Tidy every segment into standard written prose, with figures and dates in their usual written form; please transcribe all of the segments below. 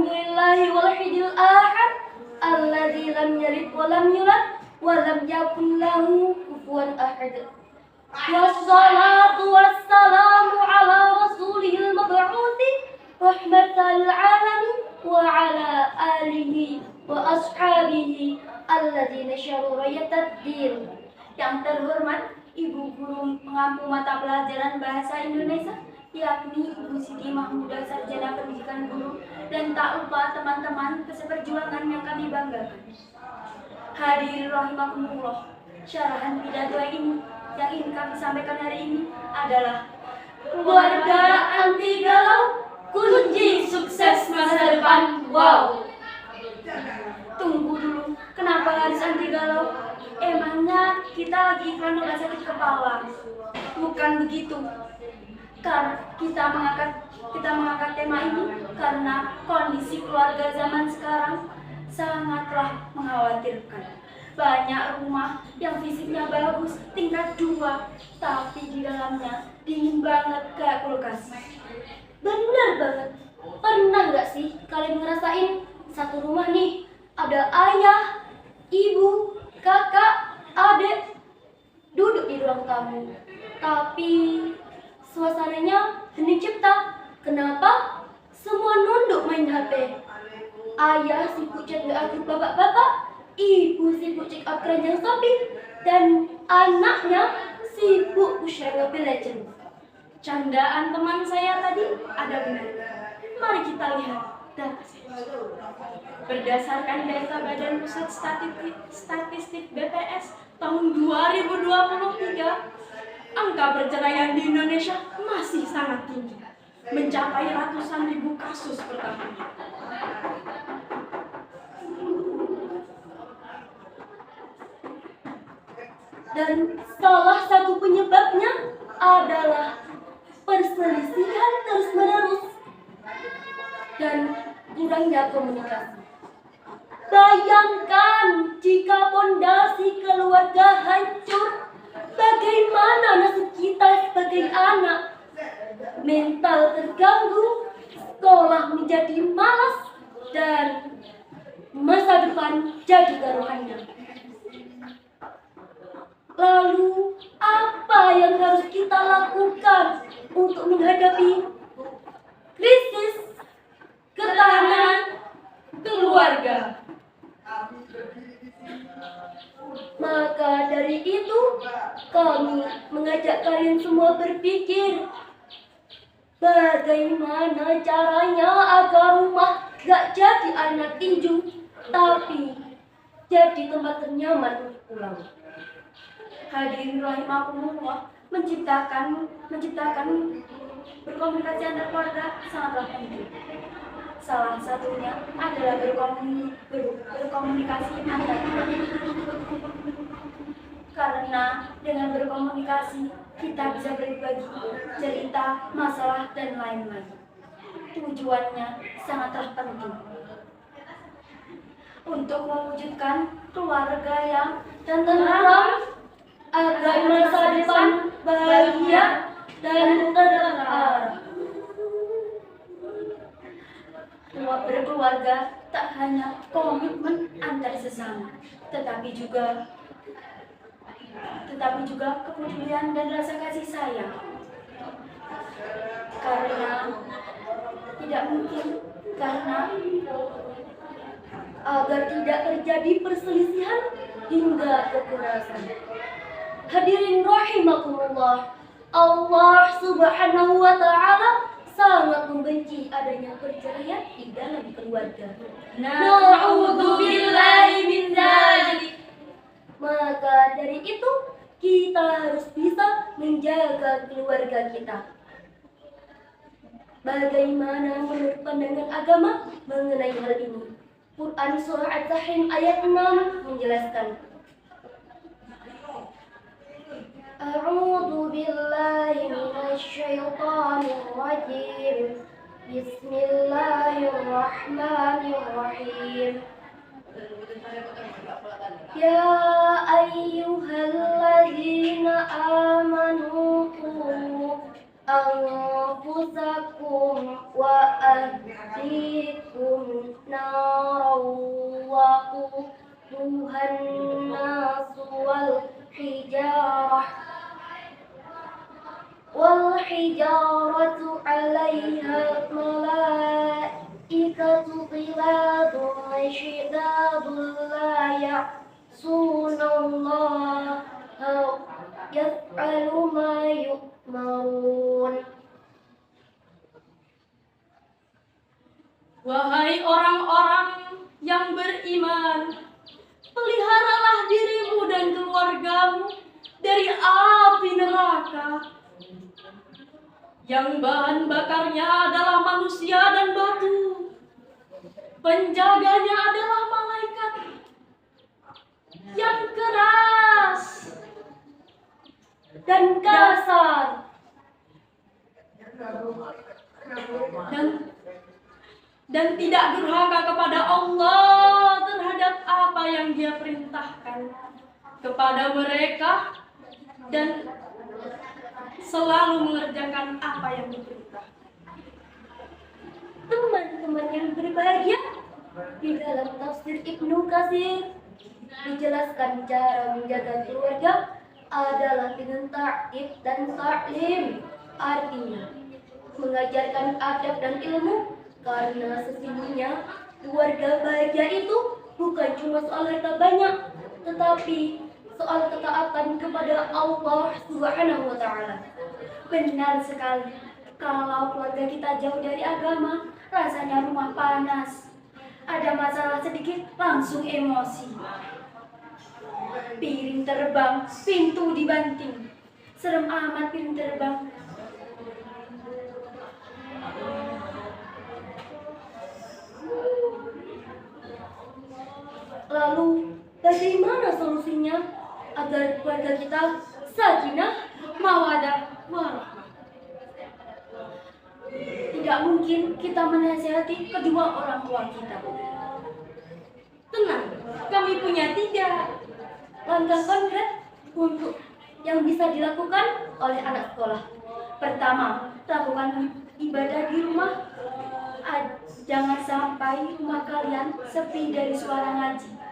Alhamdulillahi walhidil ahad alladzi lam yalid wa lam yulad wa lam yakul lahu kufuwan ahad. Wassalatu wassalamu ala rasulihil mab'uthi rahmatan lil alamin wa ala alihi wa ashabihi alladzina syaru rayatad din. Yang terhormat Ibu Guru Pengampu Mata Pelajaran Bahasa Indonesia, yakni Ibu Siti Mahmudah, Sarjana Pendidikan Guru, dan tak lupa teman-teman seperjuangan yang kami banggakan. Hadirin rahimakumullah, syarahan pidato ini yang ingin kami sampaikan hari ini adalah keluarga anti galau, kunci sukses masa depan. Wow. Tunggu dulu, kenapa harus anti galau? Emangnya kita lagi iklan nggak sakit kepala? Bukan begitu. Karena kita mengangkat tema ini karena kondisi keluarga zaman sekarang sangatlah mengkhawatirkan. Banyak rumah yang fisiknya bagus, tingkat 2, tapi di dalamnya dingin banget kayak kulkas. Bener banget. Pernah nggak sih kalian ngerasain satu rumah nih, ada ayah, ibu, kakak, adik duduk di ruang tamu, tapi suasananya hening cipta. Kenapa? Semua nunduk main HP. Ayah sibuk chat WA grup bapak-bapak, ibu sibuk check up keranjang shopping, dan anaknya sibuk push Mobile Legends. Candaan teman saya tadi ada benar. Mari kita lihat data. Berdasarkan data Badan Pusat Statistik BPS tahun 2023, angka perceraian di Indonesia masih sangat tinggi, mencapai ratusan ribu kasus per tahun. Dan salah satu penyebabnya adalah perselisihan terus-menerus dan kurangnya komunikasi. Bayangkan jika fondasi keluarga hancur, bagaimana nasib kita sebagai anak? Mental terganggu, sekolah menjadi malas, dan masa depan jadi taruhannya. Lalu, apa yang harus kita lakukan untuk menghadapi krisis ketahanan keluarga? Maka dari itu, kami mengajak kalian semua berpikir, bagaimana caranya agar rumah gak jadi anak tinju, tapi jadi tempat ternyaman untuk pulang. Hadirin rahimakumullah, menciptakan berkomunikasi antar keluarga sangatlah penting. Salah satunya adalah berkomunikasi antar keluarga. Karena dengan berkomunikasi kita bisa berbagi cerita, masalah, dan lain-lain. Tujuannya sangatlah penting untuk mewujudkan keluarga yang tentram, agar masa depan bahagia dan terarah. Berkeluarga tak hanya komitmen antar sesama, tetapi juga kepedulian dan rasa kasih sayang. Agar tidak terjadi perselisihan hingga kekerasan. Hadirin rahimakumullah, Allah Subhanahu wa ta'ala sangat membenci adanya perceraian di dalam keluarga. Na'udzubillahi min dzalik. Maka dari itu, kita harus bisa menjaga keluarga kita. Bagaimana menurut pandangan agama mengenai hal ini? Quran Surah At-Tahrim ayat 6 menjelaskan, A'udzu billahi minasy syaithanir rajim. Bismillahirrahmanirrahim. Ya ayyuhalladzina amanu qu أنفسكم وأهليكم نارا وقودها الناس والحجارة عليها ملائكة غلاظ شداد لا يعصون الله يفعل ما يؤمرون. Wahai orang-orang yang beriman, peliharalah dirimu dan keluargamu dari api neraka yang bahan bakarnya adalah manusia dan batu. Penjaganya adalah malaikat yang keras dan kasar dan tidak durhaka kepada Allah terhadap apa yang Dia perintahkan kepada mereka dan selalu mengerjakan apa yang diperintah. Teman-teman yang berbahagia, di dalam tafsir Ibnu Katsir dijelaskan cara menjaga keluarga adalah dengan ta'ib dan ta'lim, artinya mengajarkan adab dan ilmu, karena sesungguhnya keluarga bahagia itu bukan cuma soal harta banyak, tetapi soal ketaatan kepada Allah Subhanahu wa Ta'ala. Benar sekali, kalau keluarga kita jauh dari agama, rasanya rumah panas. Ada masalah sedikit, langsung emosi. Piring terbang, pintu dibanting. Serem amat piring terbang. Lalu, bagaimana solusinya agar keluarga kita sakinah, mawadah, warahmah? Tidak mungkin kita menasihati kedua orang tua kita. Tenang, kami punya 3 langkah konkret untuk yang bisa dilakukan oleh anak sekolah. Pertama, lakukan ibadah di rumah. Jangan sampai rumah kalian sepi dari suara ngaji.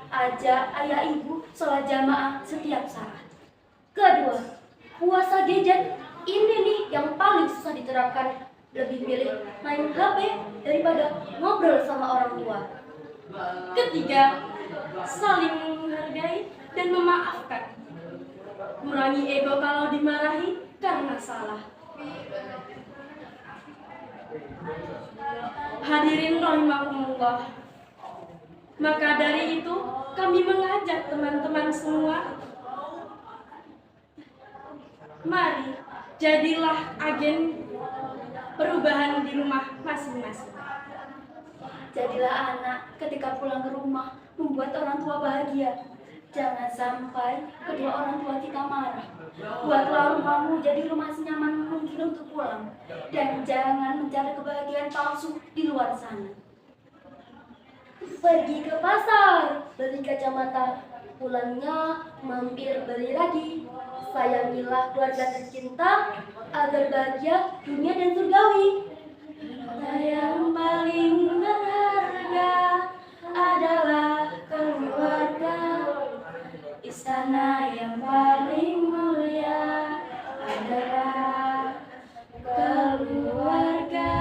Ajak ayah ibu sholat jamaah setiap saat. Kedua, puasa gadget. Ini nih yang paling susah diterapkan. Lebih milih main HP daripada ngobrol sama orang tua. Ketiga, saling menghargai dan memaafkan. Kurangi ego kalau dimarahi karena salah. Hadirin rahimakumullah. Maka dari itu kami mengajak teman-teman semua, mari jadilah agen perubahan di rumah masing-masing. Jadilah anak ketika pulang ke rumah membuat orang tua bahagia. Jangan sampai kedua orang tua kita marah. Buatlah rumahmu jadi rumah senyaman mungkin untuk pulang. Dan jangan mencari kebahagiaan palsu di luar sana. Pergi ke pasar, beli kacamata. Pulangnya mampir beli lagi. Sayangilah keluarga tercinta agar bahagia dunia dan surgawi. Yang paling berharga adalah keluarga. Istana yang paling mulia adalah keluarga.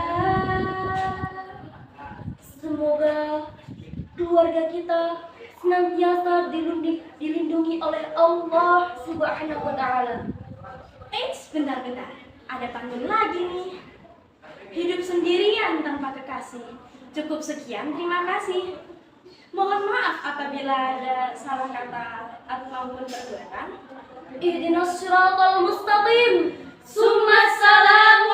Semoga keluarga kita senantiasa dilindungi oleh Allah Subhanahu wa Ta'ala. Bentar-bentar, ada pantun lagi nih. Hidup sendirian tanpa kekasih. Cukup sekian, terima kasih. Mohon maaf apabila ada salah kata atau maupun perbuatan. Ihdinas siratal mustaqim. Summa salamu